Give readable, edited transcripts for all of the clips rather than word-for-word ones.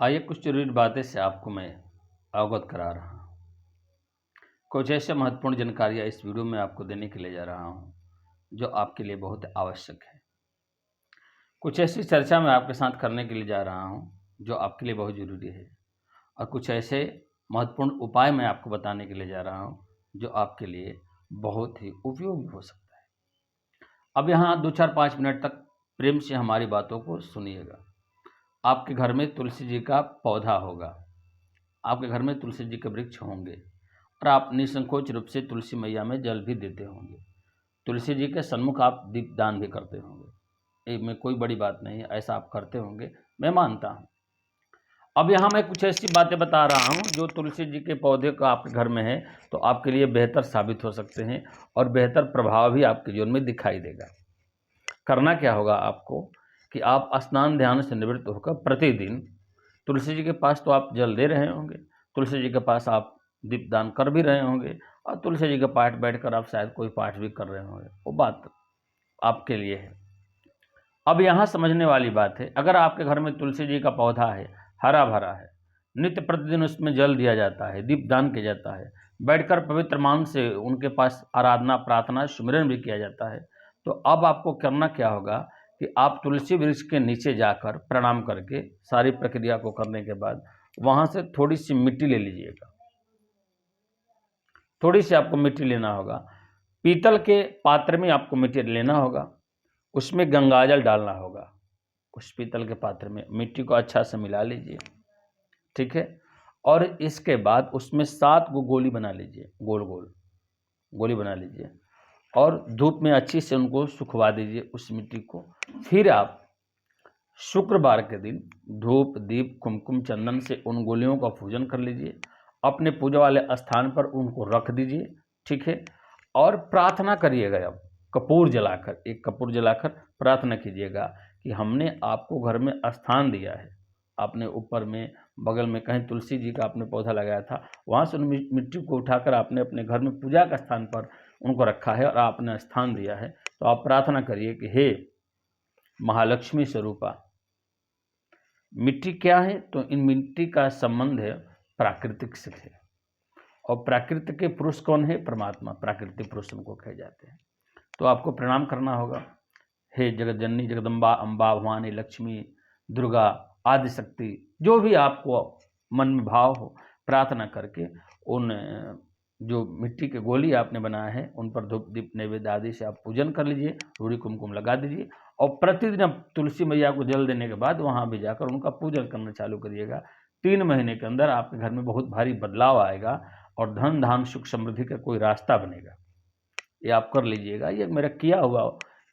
आइए कुछ ज़रूरी बातें से आपको मैं अवगत करा रहा हूँ। कुछ ऐसे महत्वपूर्ण जानकारियाँ इस वीडियो में आपको देने के लिए जा रहा हूँ, जो आपके लिए बहुत आवश्यक है। कुछ ऐसी चर्चा मैं आपके साथ करने के लिए जा रहा हूँ, जो आपके लिए बहुत ज़रूरी है और कुछ ऐसे महत्वपूर्ण उपाय मैं आपको बताने के लिए जा रहा हूँ, जो आपके लिए बहुत ही उपयोगी हो सकता है। अब यहाँ 2, 4, 5 मिनट तक प्रेम से हमारी बातों को सुनिएगा। आपके घर में तुलसी जी का पौधा होगा, आपके घर में तुलसी जी के वृक्ष होंगे और आप निसंकोच रूप से तुलसी मैया में जल भी देते होंगे। तुलसी जी के सन्मुख आप दीपदान भी करते होंगे। में कोई बड़ी बात नहीं है, ऐसा आप करते होंगे, मैं मानता हूँ। अब यहाँ मैं कुछ ऐसी बातें बता रहा हूँ जो तुलसी जी के पौधे का आपके घर में है तो आपके लिए बेहतर साबित हो सकते हैं और बेहतर प्रभाव भी आपके जीवन में दिखाई देगा। करना क्या होगा आपको कि आप स्नान ध्यान से निवृत्त होकर प्रतिदिन तुलसी जी के पास तो आप जल दे रहे होंगे, तुलसी जी के पास आप दीपदान कर भी रहे होंगे और तुलसी जी के पाठ बैठकर आप शायद कोई पाठ भी कर रहे होंगे, वो बात आपके लिए है। अब यहाँ समझने वाली बात है, अगर आपके घर में तुलसी जी का पौधा है, हरा भरा है, नित्य प्रतिदिन उसमें जल दिया जाता है, दीपदान किया जाता है, बैठकर पवित्र मान से उनके पास आराधना प्रार्थना सुमिरन भी किया जाता है, तो अब आपको करना क्या होगा कि आप तुलसी वृक्ष के नीचे जाकर प्रणाम करके सारी प्रक्रिया को करने के बाद वहाँ से थोड़ी सी मिट्टी ले लीजिएगा। थोड़ी सी आपको मिट्टी लेना होगा, पीतल के पात्र में आपको मिट्टी लेना होगा, उसमें गंगाजल डालना होगा। उस पीतल के पात्र में मिट्टी को अच्छा से मिला लीजिए, ठीक है। और इसके बाद उसमें 7 गो गोली बना लीजिए, गोल गोल गोली बना लीजिए और धूप में अच्छी से उनको सुखवा दीजिए उस मिट्टी को। फिर आप शुक्रवार के दिन धूप दीप कुमकुम चंदन से उन गोलियों का पूजन कर लीजिए, अपने पूजा वाले स्थान पर उनको रख दीजिए, ठीक है। और प्रार्थना करिएगा, अब कपूर जलाकर, एक कपूर जलाकर प्रार्थना कीजिएगा कि हमने आपको घर में स्थान दिया है, आपने ऊपर में बगल में कहीं तुलसी जी का आपने पौधा लगाया था, वहाँ से उन मिट्टी को उठाकर आपने अपने घर में पूजा का स्थान पर उनको रखा है और आपने स्थान दिया है, तो आप प्रार्थना करिए कि हे महालक्ष्मी स्वरूपा। मिट्टी क्या है? तो इन मिट्टी का संबंध है प्राकृतिक से है और प्राकृतिक के पुरुष कौन है? परमात्मा, प्राकृतिक पुरुष उनको कहे जाते हैं। तो आपको प्रणाम करना होगा, हे जगत जननी जगदम्बा अम्बा भवानी लक्ष्मी दुर्गा आदि शक्ति, जो भी आपको मन में भाव हो, प्रार्थना करके उन जो मिट्टी के गोली आपने बनाया है उन पर धूप दीप नैवेद्य आदि से आप पूजन कर लीजिए, रूढ़ी कुमकुम लगा दीजिए और प्रतिदिन आप तुलसी मैया को जल देने के बाद वहाँ भी जाकर उनका पूजन करना चालू करिएगा। 3 महीने के अंदर आपके घर में बहुत भारी बदलाव आएगा और धन धाम सुख समृद्धि का कोई रास्ता बनेगा। ये आप कर लीजिएगा, ये मेरा किया हुआ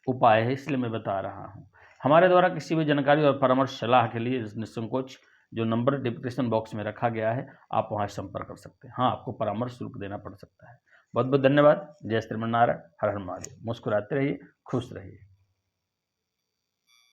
उपाय है इसलिए मैं बता रहा हूँ। हमारे द्वारा किसी भी जानकारी और परामर्श सलाह के लिए निसंकोच जो नंबर डिस्क्रिप्शन बॉक्स में रखा गया है आप वहाँ संपर्क कर सकते हैं। हाँ, आपको परामर्श शुल्क देना पड़ सकता है। बहुत बहुत धन्यवाद। जय श्रीमन नारायण, हर हर महादेव। मुस्कुराते रहिए, खुश रहिए।